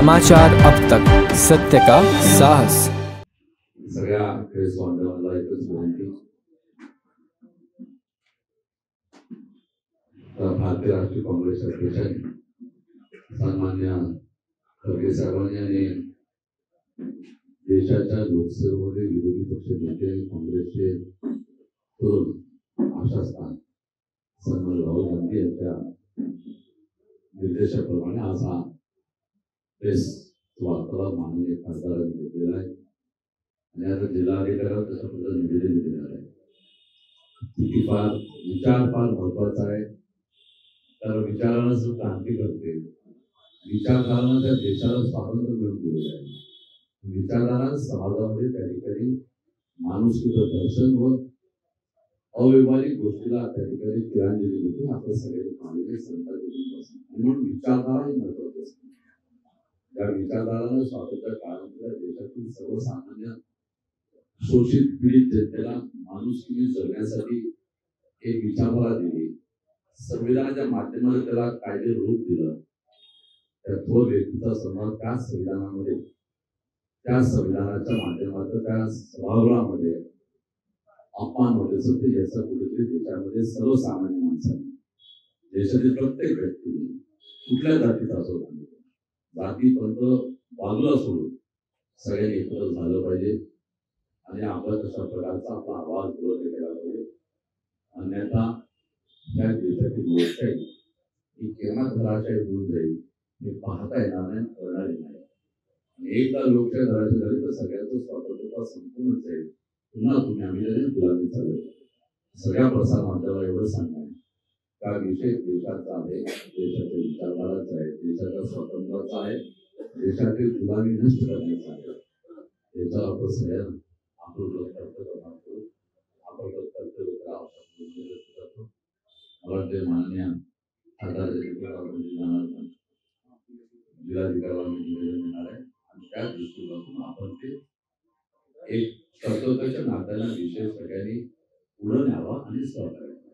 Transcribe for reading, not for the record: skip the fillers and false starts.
समाचार अब तक, सत्य का साहस। सगळ्या प्रेस बांधवांना एकच विनंती, भारतीय राष्ट्रीय काँग्रेसच्या अध्यक्षांनी सन्मान्य खरगे साहेबांनी आणि देशाच्या लोकसेवेमध्ये विरोधी पक्ष नेते काँग्रेसचे तरुण आशास्थान सन्मान राहुल गांधी यांच्या निर्देशाप्रमाणे आज हा प्रेस वार्तालाप माननीय खासदारांनी घेतलेला आहे आणि आता जिल्हाधिकाऱ्यांना तशा पद्धतीने निवेदन देणार आहे. विचार फार महत्वाचा आहे, कारण विचारानं क्रांती करते. विचारधारानं त्या देशाला स्वातंत्र्य मिळवून दिलेलं आहे. विचारधारा समाजामध्ये त्या ठिकाणी माणुसकीचं दर्शन व अव्यवहारिक गोष्टीला त्या ठिकाणी तिलांजली होती. आपण सगळे पाहिजे संतांपासून, म्हणून विचारधारा ही महत्वाची असते. त्या विचारधारानं स्वातंत्र्य काळामध्ये देशातील सर्वसामान्य शोषित पीडित जनतेला माणुसकीने जगण्यासाठी एक विचारधारा दिली. संविधानाच्या माध्यमातून त्याला कायदे रूप दिलं. त्या थोर व्यक्तीचा सन्मान त्या संविधानामध्ये, त्या संविधानाच्या माध्यमातून त्या सभागृहामध्ये अपमान होते सत्य याचा कुठेतरी देशामध्ये सर्वसामान्य माणसांनी, देशातील प्रत्येक व्यक्तीने कुठल्या जातीचा असो जातीपर्यंत बाजूला सोडून सगळ्यांनी एकत्र झालं पाहिजे आणि आपला तशा प्रकारचा आपला आवाज बुलंद केला पाहिजे. अन्यथा या देशातील लोकशाही ही केव्हा घराशाही होऊन जाईल हे पाहता येणार नाही, करणार नाही. आणि एकदा लोकशाही घराशी झाली तर सगळ्यांचं स्वातंत्र्य संपूर्ण जाईल. पुन्हा तुम्ही आम्ही गुलामी चालू. सगळ्या प्रसार माध्यमाला एवढं सांगणार का विषय देशाचा आहे, देशाच्या विचारधाराचा आहे, देशाच्या स्वातंत्र्याचा आहे, देशातील गुलामी नष्ट करण्याचा आहे. याचा आपण सगळ्यांना आपलं कर्तव्य मानतो, आपण कर्तव्य करावं करतो. मला वाटते माननीय जिल्हाधिकाऱ्यांना निवेदन देणार आहे आणि त्या दृष्टीपासून आपण ते एक कर्तव्याच्या नात्याला विषय सगळ्यांनी पुढे न्यावा आणि सहकार्य